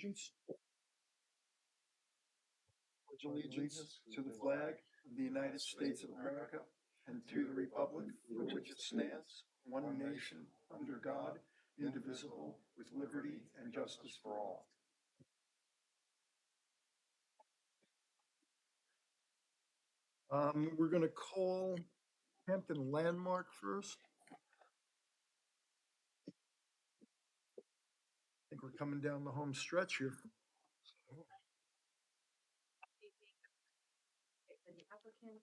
Pledge allegiance to the flag of the United States of America and to the republic for which it stands, one nation, under God, indivisible, with liberty and justice for all. We're gonna call Hampton Landmark first. I think we're coming down the home stretch here. For the applicant.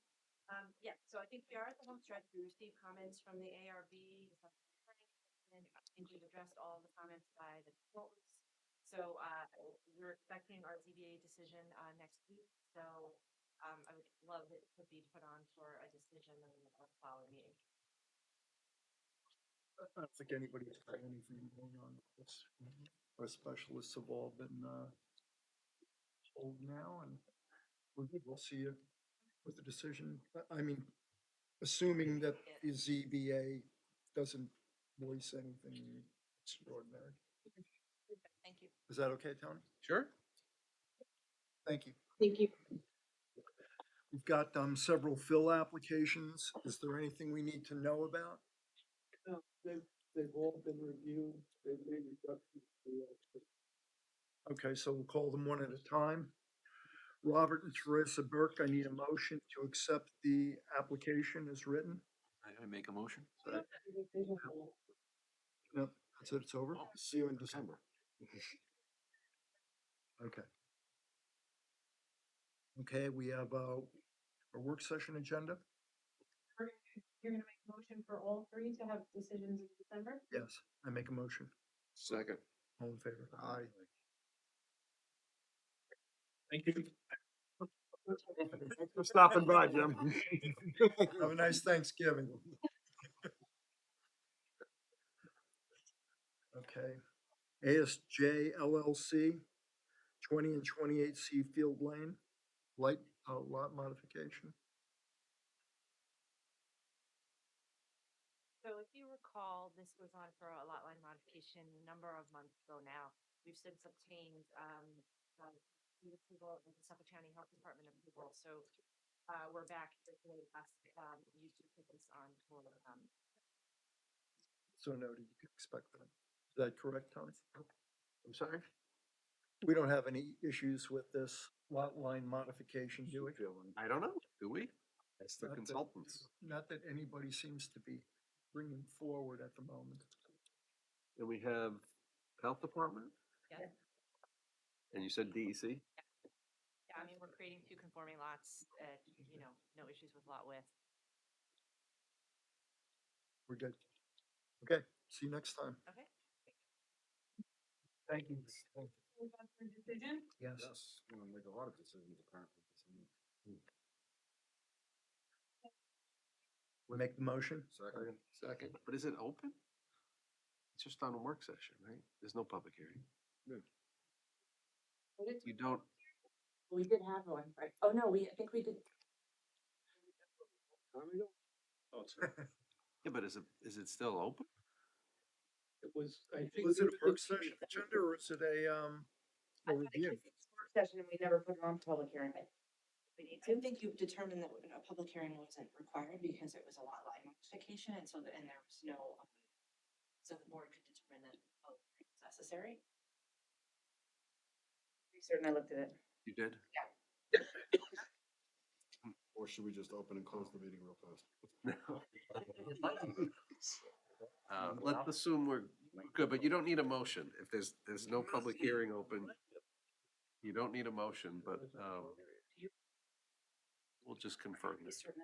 Yeah, so I think we are at the home stretch. We received comments from the ARB. And I think we've addressed all the comments by the consultants. So we're expecting our ZBA decision next week. So I would love it to be put on for a decision in the following meeting. I don't think anybody's got anything going on with this. Our specialists have all been told now, and we'll see you with the decision. I mean, assuming that the ZBA doesn't voice anything extraordinary. Thank you. Is that okay, Tony? Sure. Thank you. Thank you. We've got several fill applications. Is there anything we need to know about? No, they've all been reviewed, they've made reductions to. Okay, so we'll call them one at a time. Robert and Teresa Burke, I need a motion to accept the application as written. I make a motion. No, that's it, it's over. Oh. See you in December. Okay. Okay, we have a work session agenda. You're gonna make a motion for all three to have decisions in December? Yes, I make a motion. Second. All in favor? Aye. Thank you. For stopping by, Jim. Have a nice Thanksgiving. Okay. ASJ LLC, 20 and 28 Seafield Lane, light lot modification. So if you recall, this was on for a lot line modification a number of months ago now. We've since obtained the approval of the Suffolk County Health Department approval. So we're back here today to ask you to put this on for So noted, you could expect that. Is that correct, Tony? I'm sorry? We don't have any issues with this lot line modification, do we? I don't know. Do we? That's the Not that- consultants. Not that anybody seems to be bringing forward at the moment. And we have health department yeah. and you said DEC? Yeah, I mean, we're creating two conforming lots, no issues with lot width. We're good. Okay, see you next time. Okay. Thank you. Move on for decision? Yes. We're gonna make a lot of decisions apparently. We make the motion? Second. But is it open? It's just on a work session, right? There's no public hearing. You don't, We did have one, right? Oh, no, I think we did. Oh, sorry. yeah, but is it still open? It was, I think. Was it a we work did- session agenda or is it a review? Work session and we never put it on public hearing. We need to. I think you've determined that a public hearing wasn't required because it was a lot line modification and so, and there was no, so the board could determine that a public hearing was necessary. Pretty certain I looked at it. You did? Or should we just open and close the meeting real fast? Let's assume we're good, but you don't need a motion. If there's no public hearing open, you don't need a motion, but we'll just confirm Pretty this. certain.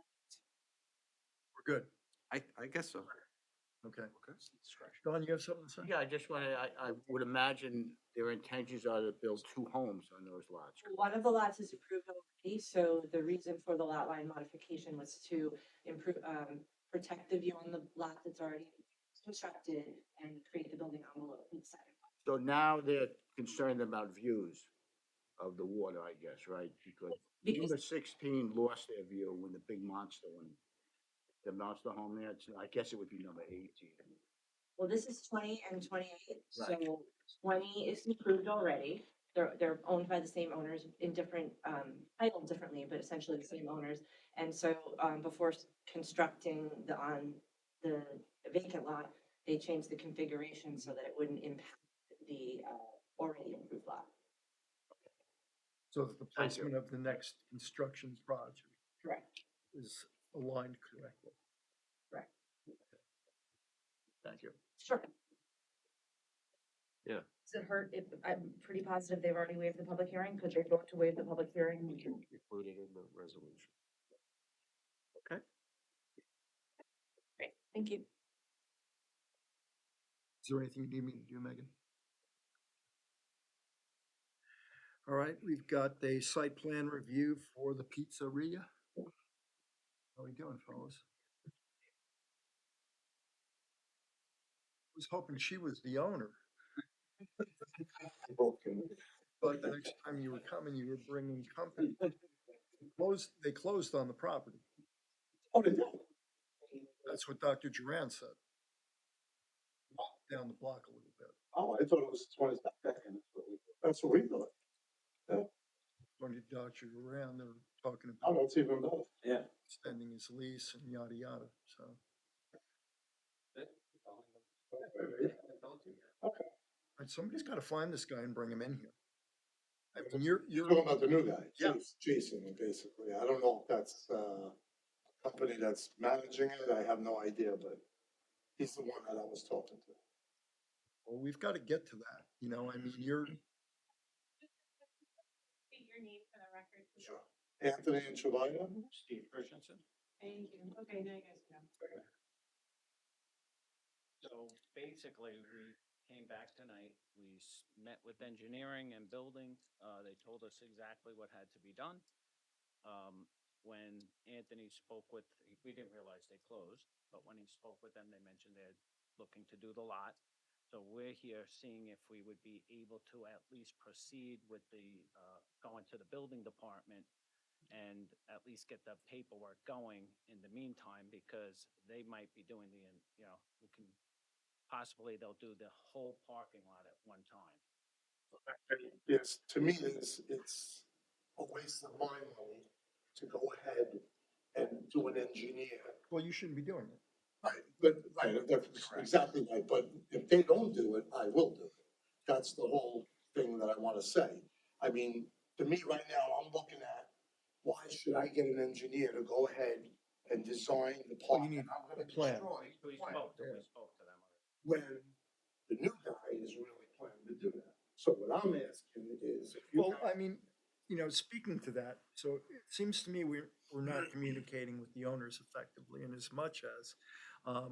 We're good. I guess so. Okay. Don, you have something to say? Yeah, I just wanted, I would imagine their intentions are to build two homes on those lots. One of the lots is approved already, so the reason for the lot line modification was to improve, protect the view on the lot that's already constructed and create the building envelope inside. So now they're concerned about views of the water, I guess, right? Because number 16 lost their view when the big monster one, the monster home there, I guess it would be number 18. Well, this is 20 and 28, Right. so 20 is approved already, they're owned by the same owners in different, titled differently, but essentially the same owners. And so, before constructing the vacant lot, they changed the configuration so that it wouldn't impact the, already improved lot. So that the placement of the next construction project Correct. is aligned correctly. Correct. Thank you. Sure. Yeah. Does it hurt if, I'm pretty positive they've already waived the public hearing, could they vote to waive the public hearing? Included in the resolution. Okay. Great, thank you. Is there anything you need me to do, Megan? All right, we've got a site plan review for the pizzeria. How we doing, fellas? Was hoping she was the owner, but the next time you were coming, you were bringing company. They closed on the property. Oh, they do? That's what Dr. Duran said. Down the block a little bit. Oh, I thought it was 20 back then. That's what we thought. When you Dr. Duran, they're talking Oh, about that's even better. Yeah. extending his lease and yada, yada, so. Okay. And somebody's gotta find this guy and bring him in here. I mean, You're you're, talking about the new guy? Yeah. Jason, basically. I don't know if that's, a company that's managing it. I have no idea, but he's the one that I was talking to. well, we've gotta get to that, you know, I mean, you're, State your name for the record. please. Sure. Anthony and Shavaya? Steve Christensen. Thank you. Okay, now you guys know. So basically, we came back tonight, met with engineering and building, they told us exactly what had to be done. When Anthony spoke with, we didn't realize they closed, but when he spoke with them, they mentioned they're looking to do the lot. So we're here seeing if we would be able to at least proceed with the, going to the building department and at least get the paperwork going in the meantime, because they might be doing we can, possibly they'll do the whole parking lot at one time. Yes, to me, it's a waste of my money to go ahead and do an engineer. well, you shouldn't be doing it. Right, that's exactly right, but if they don't do it, I will do it. That's the whole thing that I wanna say. I mean, to me, right now, I'm looking at, why should I get an engineer to go ahead and design the Well, park? you need I'm gonna a plan. destroy the We plan. spoke to Yeah. them already. When the new guy is really planning to do that. So what I'm asking is, if you Well, have- I mean, you know, speaking to that, so it seems to me we're not communicating with the owners effectively in as much as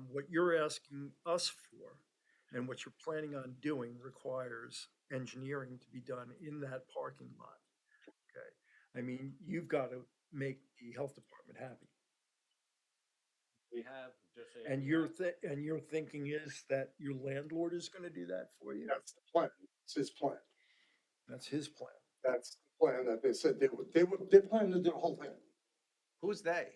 what you're asking us for and what you're planning on doing requires engineering to be done in that parking lot. Okay, I mean, you've got to make the health department happy. We have just a. And your thinking is that your landlord is gonna do that for you? that's the plan, it's his plan. That's his plan. That's the plan that they said they're planning to do the whole thing. Who's they?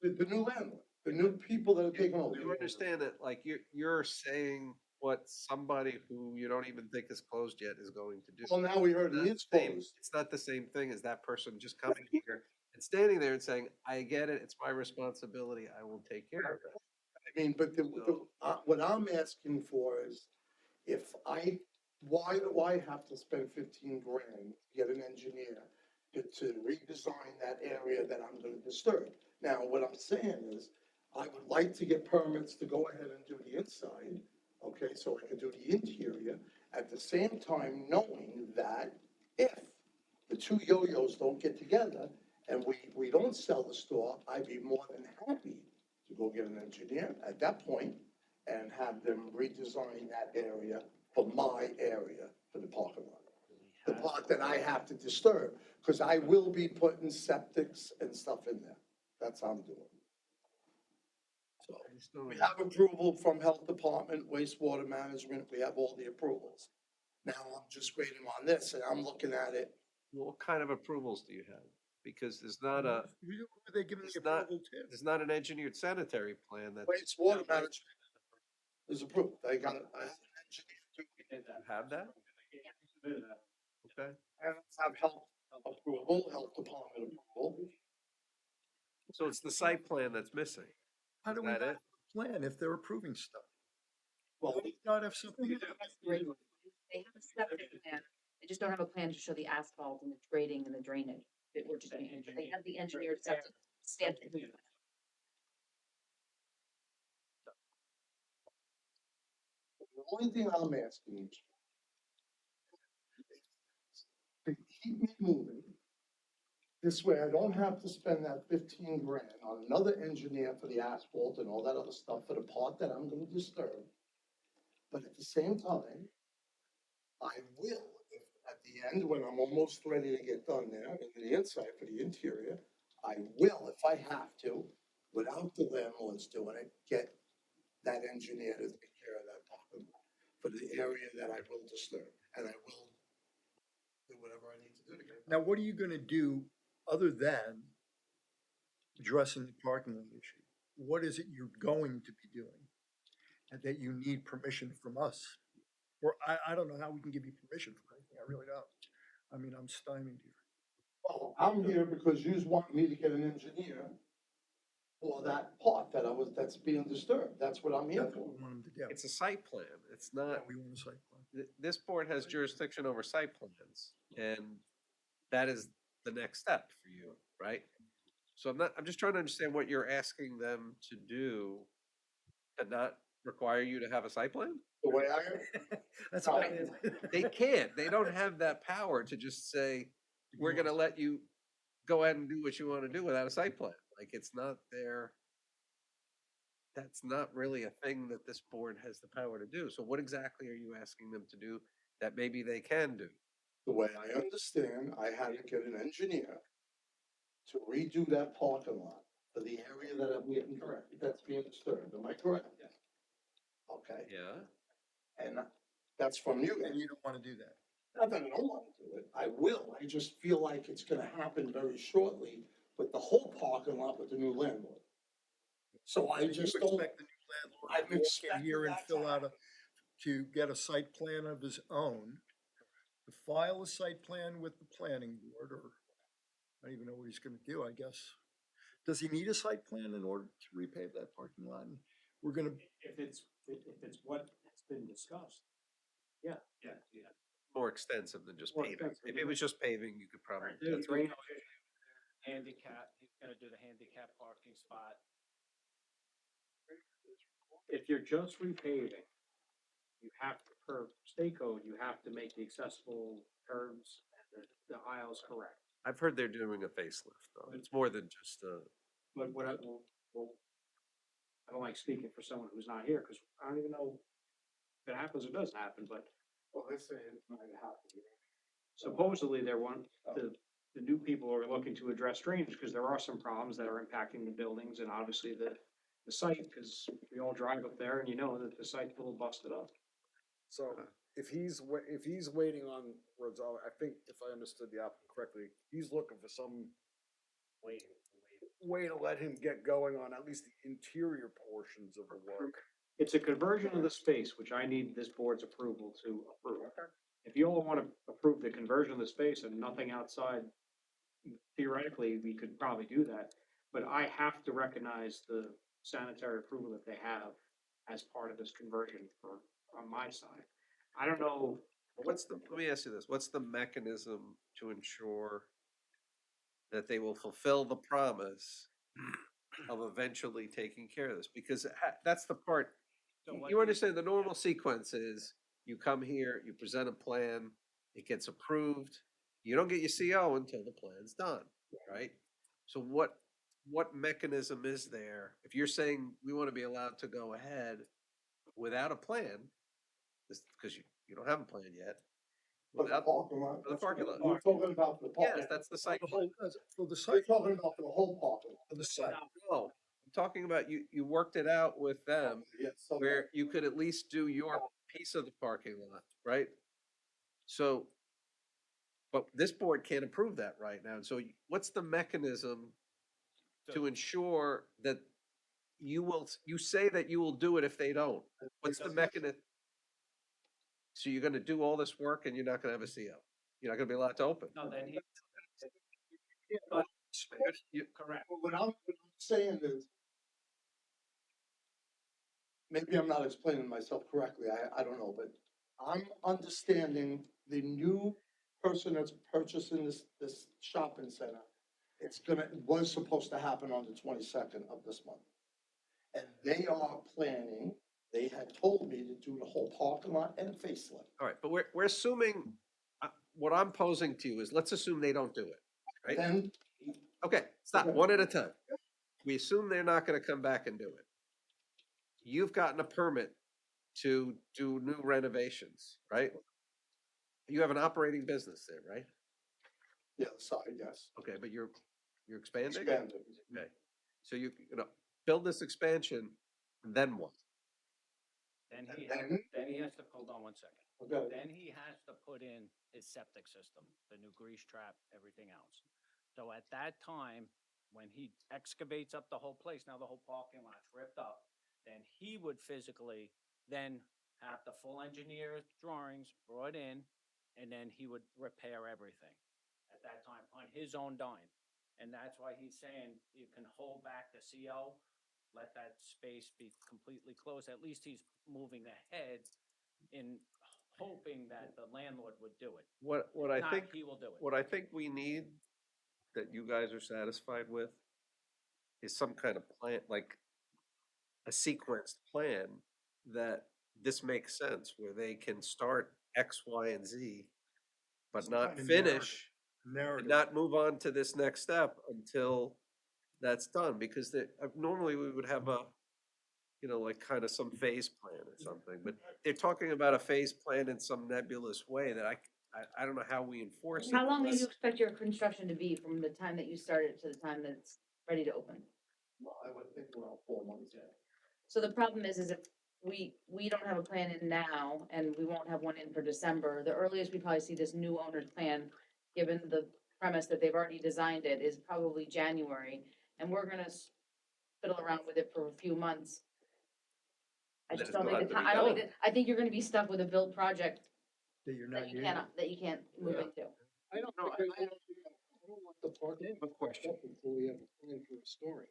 The new landlord, the new people that are taking over. You understand that, like, you're saying what somebody who you don't even think is closed yet is going to do. Well, now we heard Not it's the same- closed. It's not the same thing as that person just coming here and standing there and saying, I get it, it's my responsibility, I will take care of it. I mean, but what I'm asking for is, why do I have to spend 15 grand to get an engineer to redesign that area that I'm gonna disturb? Now, what I'm saying is, I would like to get permits to go ahead and do the inside, okay, so I can do the interior, at the same time knowing that if the two yo-yos don't get together and we don't sell the store, I'd be more than happy to go get an engineer at that point and have them redesign that area for my area, for the parking lot. The part that I have to disturb, because I will be putting septics and stuff in there. That's how I'm doing. So, I just don't we have approval from health department, wastewater management, we have all the approvals. Now I'm just waiting on this and I'm looking at it. What kind of approvals do you have? Because there's not a, Who are they giving the It's not- approval to? there's not an engineered sanitary plan that. Wastewater management is approved. I have an engineer too. You have that? Okay. and have health approval, health department approval. So it's the site plan that's missing. How Is do we that not it? plan if they're approving stuff? Well, Why not have something to do? They have a septic plan, they just don't have a plan to show the asphalt and the grading and the drainage. That we're just, they have the engineered septic stamp. the only thing I'm asking is to keep me moving. This way I don't have to spend that 15 grand on another engineer for the asphalt and all that other stuff for the part that I'm gonna disturb. But at the same time, I will, if at the end, when I'm almost ready to get done there, in the inside for the interior, I will, if I have to, without the landlords doing it, get that engineer to take care of that parking lot for the area that I will disturb, and I will do whatever I need to do to get it. Now, what are you gonna do other than addressing the parking lot issue? What is it you're going to be doing? And that you need permission from us? Or I don't know how we can give you permission for anything, I really don't. I mean, I'm stymied here. Well, I'm here because you want me to get an engineer for that part that's being disturbed, that's what I'm here That's what for. we want them to do. It's a site plan. It's Yeah, not, we want a site plan. this board has jurisdiction over site plans, and that is the next step for you, right? So I'm just trying to understand what you're asking them to do and not require you to have a site plan? The way I, That's No. all it is. They can't, they don't have that power to just say, we're gonna let you go ahead and do what you wanna do without a site plan. Like, it's not their, that's not really a thing that this board has the power to do. So what exactly are you asking them to do that maybe they can do? the way I understand, I had to get an engineer to redo that parking lot for the area that I'm getting correct, that's being disturbed, am I correct? Okay, Yeah? and that's from you, And you don't wanna do that. not that I don't wanna do it, I will, I just feel like it's gonna happen very shortly with the whole parking lot with the new landlord. So I So you just don't, expect the new landlord I'm to walk in expecting here and that to fill out a, happen. to get a site plan of his own, to file a site plan with the planning board, or I don't even know what he's gonna do, I guess. Does he need a site plan in order to repave that parking lot? And we're gonna, If it's what has been discussed. Yeah. More extensive than just More paving. extensive, If it was just paving, you could probably. There's drainage. Handicap, he's gonna do the handicap parking spot. If you're just repaving, you have to, per state code, you have to make the accessible curbs and the aisles correct. I've heard they're doing a facelift, though. It's more than just a. But what I, well, I don't like speaking for someone who's not here, because I don't even know if it happens or doesn't happen, but Well, they're saying it's not gonna happen. supposedly the new people are looking to address drainage, because there are some problems that are impacting the buildings and obviously the site, because we all drive up there and you know that the site's a little busted up. So if he's waiting on Rosella, I think if I understood the applicant correctly, he's looking for some way to let him get going on at least the interior portions of the work. It's a conversion of the space, which I need this board's approval to approve. If you all want to approve the conversion of the space and nothing outside, theoretically, we could probably do that. But I have to recognize the sanitary approval that they have as part of this conversion on my side. I don't know. Let me ask you this, what's the mechanism to ensure that they will fulfill the promise of eventually taking care of this? Because that's the part, So what you do understand the normal sequence is, you come here, you present a plan, it gets approved, you don't get your CO until the plan's done, right? So what mechanism is there, if you're saying we want to be allowed to go ahead without a plan, because you don't have a plan yet, For the without, parking lot. for the parking lot. You're talking about the parking. Yes, that's the site. for the You're site, talking about the whole parking lot. for the site. No, I'm talking about you worked it out with them Yes, so where you could at least do your piece of the parking lot, right? So, but this board can't approve that right now. So what's the mechanism to ensure that you say that you will do it if they don't? What's the mechanism? So you're gonna do all this work and you're not gonna have a CO? you're not gonna be allowed to open. No, then he, correct. What I'm saying is, maybe I'm not explaining myself correctly, I don't know, but I'm understanding the new person that's purchasing this shopping center. It was supposed to happen on the 22nd of this month. And they are planning, they had told me to do the whole parking lot and facelift. All right, but we're assuming, what I'm posing to you is, let's assume they don't do it, right? Then, Okay, stop, Okay. one at a time. We assume they're not gonna come back and do it. You've gotten a permit to do new renovations, right? You have an operating business there, right? yeah, sorry, yes, Okay, but you're expanding? expanded. Okay, so you know, build this expansion, then what? Then he, Then- then he has to, hold on one second. Okay, Then he has to put in his septic system, the new grease trap, everything else. So at that time, when he excavates up the whole place, now the whole parking lot's ripped up, then he would physically then have the full engineer drawings brought in, and then he would repair everything at that time on his own dime. And that's why he's saying you can hold back the CO, let that space be completely closed. At least he's moving ahead in hoping that the landlord would do it. What I Not think, he will do it. what I think we need, that you guys are satisfied with, is some kind of plan, like a sequenced plan that this makes sense, where they can start X, Y, and Z, but Some not kind of finish, and Narrative. not move on to this next step until that's done, because normally we would have a, you know, like kind of some phase plan or something, but they're talking about a phase plan in some nebulous way that I don't know how we enforce it. How long do you unless- expect your construction to be from the time that you start it to the time that it's ready to open? well, I would think around 4 months. So the problem is if we don't have a plan in now, and we won't have one in for December, the earliest we probably see this new owner's plan, given the premise that they've already designed it, is probably January, and we're gonna fiddle around with it for a few months. I Then just it's don't gonna think have to be I don't think, done. I think you're gonna be stuck with a build project That you're that not you using. can't move Yeah. into. I don't No, think, I- I don't want the parking. I have a question. up Until we have a plan for restoring.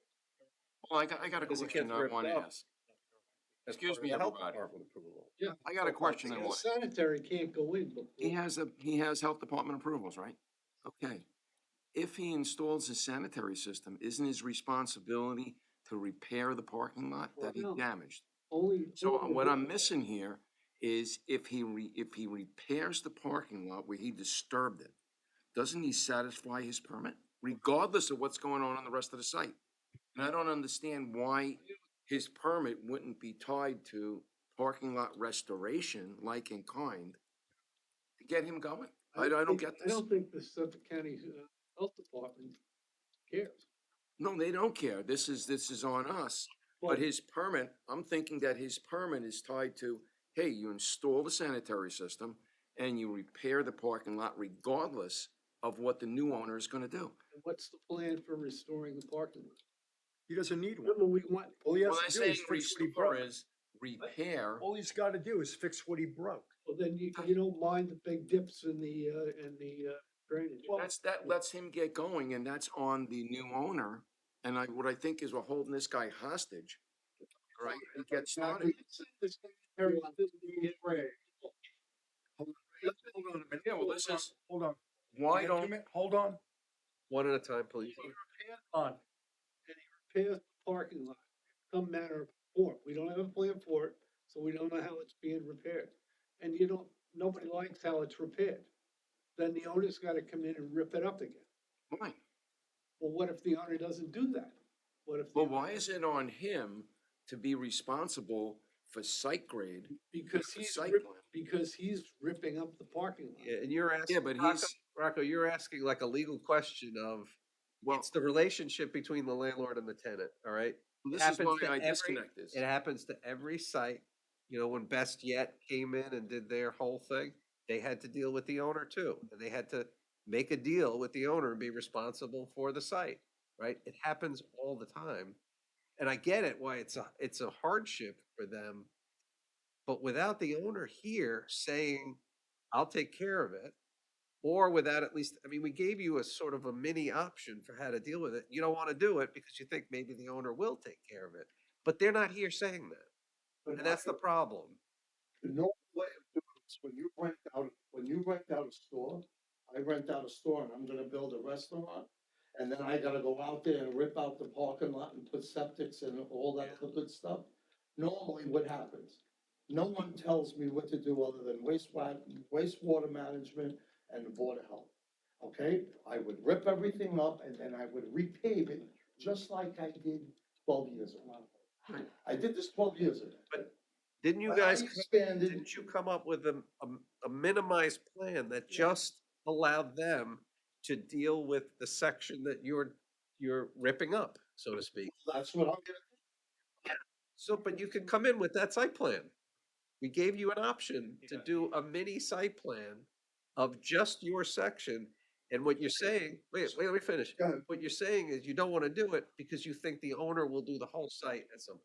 Well, I got a Because it question gets I ripped want to up. ask. as Excuse part of me, the health everybody. department approval. Yeah. I got a question I The want. sanitary can't go in before. He has health department approvals, right? Okay. If he installs a sanitary system, isn't his responsibility to repair the parking lot that he Well, no. damaged? Only. So only what the- I'm missing here is if he repairs the parking lot where he disturbed it, doesn't he satisfy his permit regardless of what's going on the rest of the site? And I don't understand why his permit wouldn't be tied to parking lot restoration, like in kind, to get him going. I don't think- get I this. don't think the Suffolk County Health Department cares. No, they don't care. This is on us. But his permit, I'm thinking that his permit is tied to, hey, you install the sanitary system and you repair the parking lot regardless of what the new owner is gonna do. What's the plan for restoring the parking lot? He doesn't need one. Remember, we want, All he has When I to do say is fix what he restore broke. is repair, All he's gotta do is fix what he broke. well, then you don't mind the big dips in the drainage. that lets him get going and that's on the new owner. And what I think is we're holding this guy hostage, right? He gets started. This area doesn't get ready. Hold on a minute. Yeah, well, this is, Hold on. why Wait a don't, minute, hold on. One at a time, please. On. And he repairs the parking lot, some manner of form. We don't have a plan for it, so we don't know how it's being repaired. And nobody likes how it's repaired. Then the owner's gotta come in and rip it up again. why? Well, what if the owner doesn't do that? What if? the Well, why owner- is it on him to be responsible for site grade? Because for he's, site rip- plan? because he's ripping up the parking lot. Yeah, and you're asking. Yeah, but Rocco, you're asking like a legal question of, Well, it's the relationship between the landlord and the tenant, all right? this is happens why to I every- disconnect this. It happens to every site. You know, when Best Yet came in and did their whole thing, they had to deal with the owner too. And they had to make a deal with the owner and be responsible for the site, right? It happens all the time. And I get it, why it's a hardship for them. But without the owner here saying, I'll take care of it, Or without at least, I mean, we gave you a sort of a mini option for how to deal with it. You don't want to do it because you think maybe the owner will take care of it. But they're not here saying that. But And that's the problem. The normal way of doing this, when you rent out a store, I rent out a store and I'm gonna build a restaurant. And then I gotta go out there and rip out the parking lot and put septics and all that other good stuff. Normally what happens? No one tells me what to do other than wastewater management and the board of health. Okay, I would rip everything up and then I would repave it, just like I did 12 years ago. I did this 12 years ago. But didn't you But I guys, expanded. didn't you come up with a minimized plan that just allowed them to deal with the section that you're ripping up, so to speak? That's what I'm gonna. So, but you can come in with that site plan. We gave you an option to do a mini site plan of just your section. And what you're saying, wait, let me finish. Go ahead. What you're saying is you don't want to do it because you think the owner will do the whole site at some point.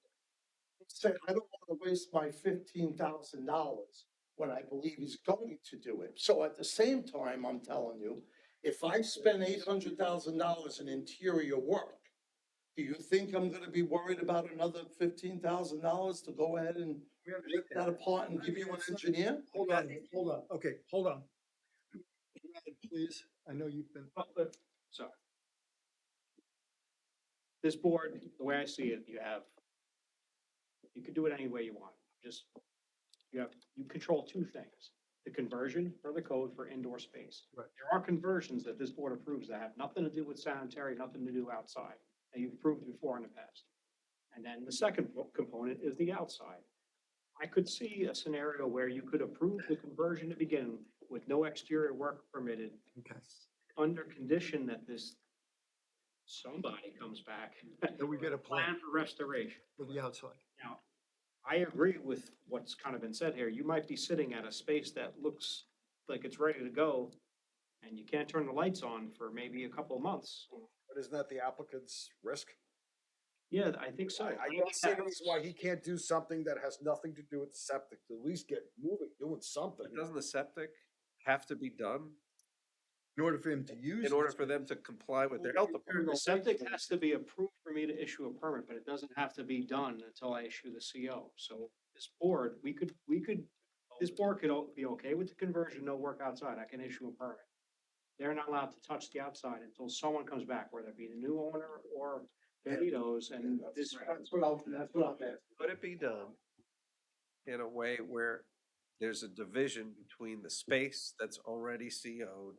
Say, I don't wanna waste my $15,000 when I believe he's going to do it. So at the same time, I'm telling you, if I spend $800,000 in interior work, do you think I'm gonna be worried about another $15,000 to go ahead and rip that apart and give you an engineer? Hold on, okay, hold on. Brad, please, I know you've been, Sorry. This board, the way I see it, you could do it any way you want. Just, you control two things. The conversion for the code for indoor space. Right. There are conversions that this board approves that have nothing to do with sanitary, nothing to do outside, that you've approved before in the past. And then the second component is the outside. I could see a scenario where you could approve the conversion to begin with no exterior work permitted, okay. under condition that somebody comes back. That we get a plan for restoration. for the outside. Now, I agree with what's kind of been said here. You might be sitting at a space that looks like it's ready to go, and you can't turn the lights on for maybe a couple of months. But isn't that the applicant's risk? Yeah, I think so. I don't see any reason why he can't do something that has nothing to do with the septic, to at least get moving, doing something. But doesn't the septic have to be done In order for him to use. in order for them to comply with their health department? The septic has to be approved for me to issue a permit, but it doesn't have to be done until I issue the CO. So this board, this board could be okay with the conversion, no work outside. I can issue a permit. They're not allowed to touch the outside until someone comes back, whether it be the new owner or Benito's, and this. That's what I'm asking. Could it be done in a way where there's a division between the space that's already CO'd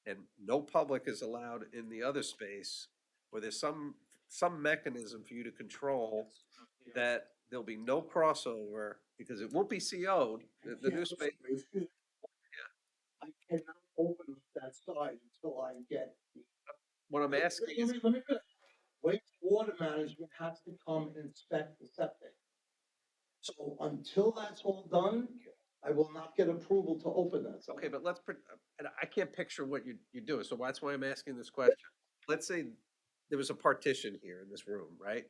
and no public is allowed in the other space, where there's some mechanism for you to control that there'll be no crossover because it won't be CO'd, the new space. I cannot open up that side until I get. What I'm asking is, Let me finish. Wastewater management has to come and inspect the septic. So until that's all done, I will not get approval to open that. side. okay, but and I can't picture what you're doing, so that's why I'm asking this question. Let's say there was a partition here in this room, right?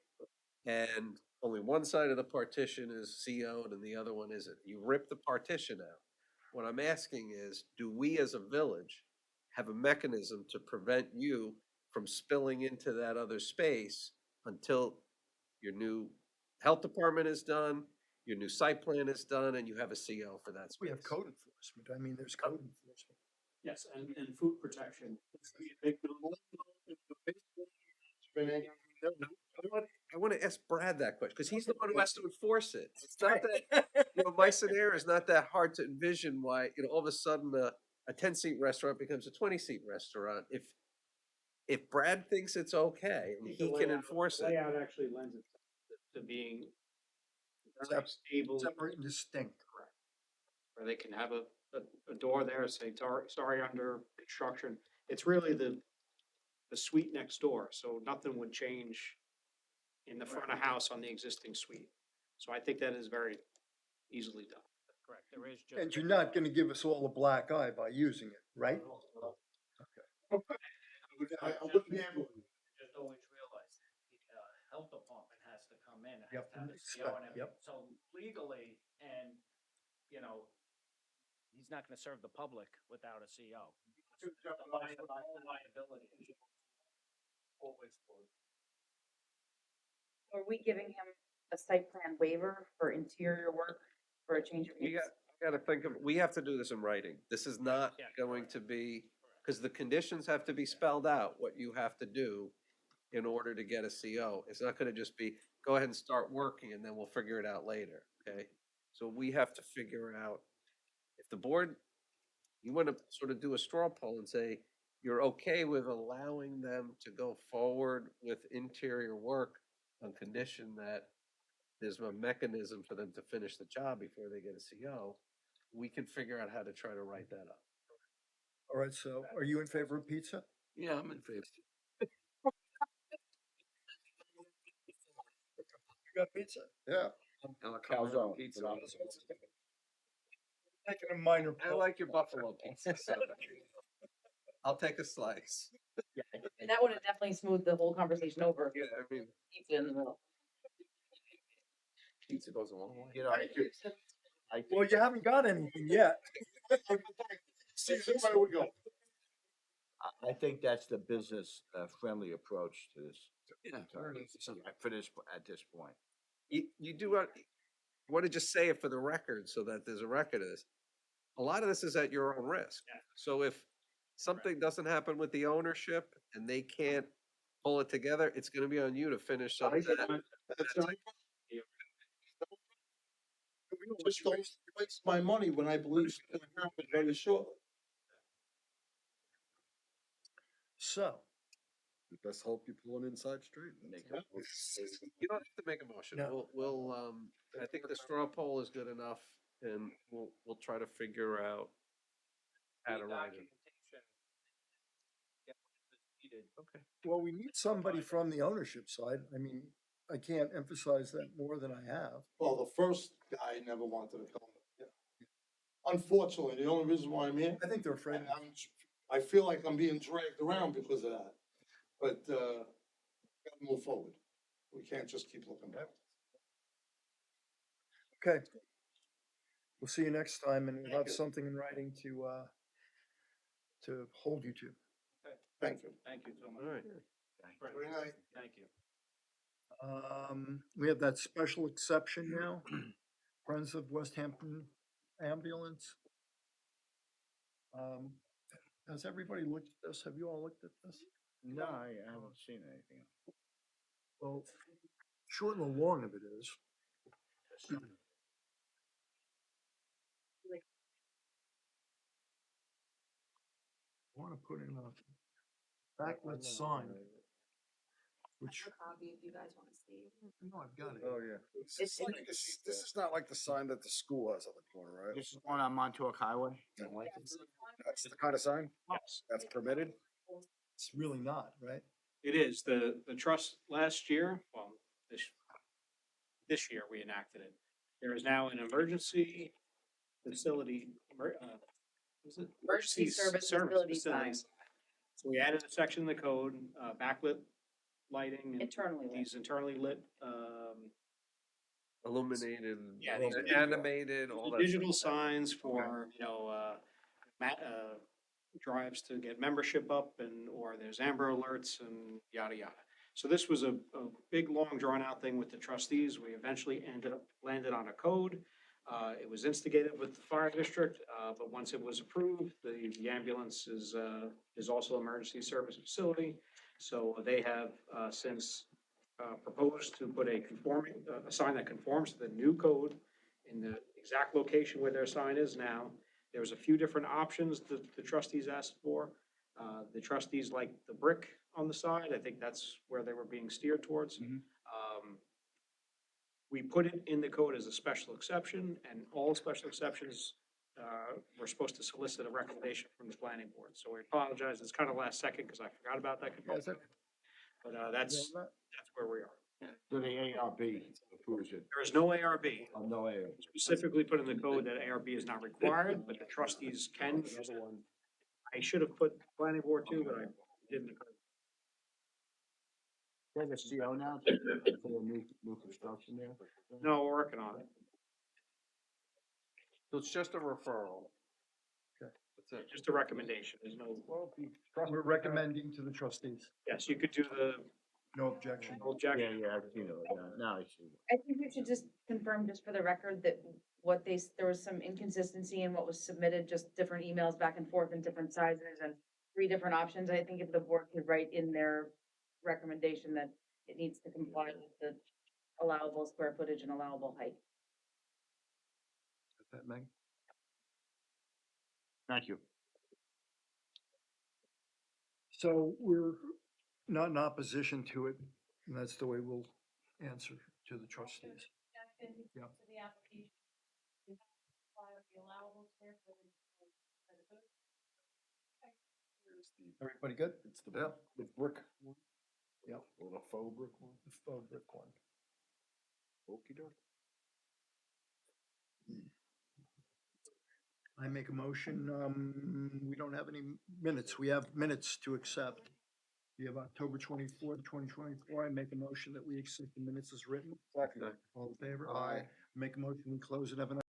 And only one side of the partition is CO'd and the other one isn't. You rip the partition out. What I'm asking is, do we as a village have a mechanism to prevent you from spilling into that other space until your new health department is done, your new site plan is done, and you have a CO for that space? We have code enforcement. I mean, there's code enforcement. Yes, and food protection. I want to ask Brad that question, because he's the one who has to enforce it. It's not that, my scenario is not that hard to envision why, all of a sudden a 10-seat restaurant becomes a 20-seat restaurant. If Brad thinks it's okay and he can enforce it. Layout actually lends itself to being very stable. Separate and distinct. Correct. Where they can have a door there, say, sorry, under construction. It's really the suite next door, so nothing would change in the front of house on the existing suite. So I think that is very easily done. Correct, there is just. And you're not gonna give us all a black eye by using it, right? I wouldn't be able to. Just always realize that the health department has to come in, has Yep, to have a inspect, CO and everything. yep. So legally, and, he's he's not gonna serve the public without a CO. Are we giving him a site plan waiver for interior work for a change of You use? gotta think of, we have to do this in writing. This is not Yeah, going to be, because the conditions have to be spelled out, what you have to do in order to get a CO. It's not gonna just be, go ahead and start working and then we'll figure it out later, okay? So we have to figure out, if the board, you wanna sort of do a straw poll and say, you're okay with allowing them to go forward with interior work on condition that there's a mechanism for them to finish the job before they get a CO, we can figure out how to try to write that up. All right, so are you in favor of pizza? Yeah, I'm in favor. You got pizza? Yeah. Calzone. Pizza. without- Taking a minor. I like your buffalo pizza, so I'll take a slice. And that would have definitely smoothed the whole conversation over. Yeah, I mean, Pizza in the middle. Pizza goes a long way. You know, I Well, you haven't got anything yet. See, where we go. I think that's the business friendly approach to this. Yeah. For this, at this point. you do want to just say it for the record so that there's a record of this. A lot of this is at your own risk. Yeah. So if something doesn't happen with the ownership and they can't pull it together, it's gonna be on you to finish up that. That's right. Just don't waste my money when I believe it's gonna happen very shortly. So, Let's hope you pull an inside street. You don't have to make a motion. No. We'll, I think the straw poll is good enough and we'll try to figure out how to write it. Okay. well, we need somebody from the ownership side. I mean, I can't emphasize that more than I have. Well, the first guy never wanted to come. Unfortunately, the only reason why I'm here, I think they're afraid. and I feel like I'm being dragged around because of that. But, gotta move forward. We can't just keep looking back. Okay. We'll see you next time and we'll Thank have you. something in writing to hold you to. Thank you. Thank you so All much. right. Good night. Thank you. We have that special exception now. Friends of West Hampton Ambulance. Has everybody looked at this? Have you all looked at this? No, I haven't seen anything. Well, short and the long of it is. I want to put in a backlit sign, which, Copy if you guys want to see. no, I've got it. Oh, yeah. This is not like the sign that the school has on the corner, right? This is one on Montauk Highway? That's the kind of sign that's permitted? It's really not, right? It is, the trust last year, well, this year we enacted it. There is now an emergency facility, is it? Emergency service facility sign. So we added a section in the code, backlit lighting and Internally lit. these internally lit, Illuminated, Yeah, these are animated, all that. digital signs for, drives to get membership up and, or there's Amber Alerts and yada, yada. So this was a big, long, drawn-out thing with the trustees. We eventually landed on a code. It was instigated with the fire district, but once it was approved, the ambulance is also an emergency service facility. So they have, since, proposed to put a sign that conforms to the new code in the exact location where their sign is now. There was a few different options that the trustees asked for. The trustees liked the brick on the side. I think that's where they were being steered towards. We put it in the code as a special exception, and all special exceptions, we're supposed to solicit a recommendation from the planning board. So we apologize. It's kind of last second because I forgot about that Yeah, is component. that- But that's where we are. So the ARB approves it. There is no ARB. Oh, no ARB. Specifically put in the code that ARB is not required, but the trustees can use it. I should have put planning board too, but I didn't. There's a CO now for the new construction there? No, we're working on it. So it's just a referral. That's it. Just a recommendation, there's no, We're recommending to the trustees. yes, you could do the No objection. no objection. Yeah, I've seen it, now I see. I think we should just confirm just for the record that what there was some inconsistency in what was submitted, just different emails back and forth in different sizes and 3 different options. I think if the board could write in their recommendation that it needs to comply with the allowable square footage and allowable height. That, Meg? Thank you. So we're not in opposition to it, and that's the way we'll answer to the trustees. Objection Yeah. to the application. We have to comply with the allowable square footage. for the boat. Everybody good? It's the, Yeah. the brick one. Yep. Or the faux brick one. The faux brick one. Okey doke. I make a motion, we don't have any minutes, we have minutes to accept. We have October 24th, 2024. I make a motion that we accept the minutes as written. Second. All in favor? Aye. Make a motion, we close and have an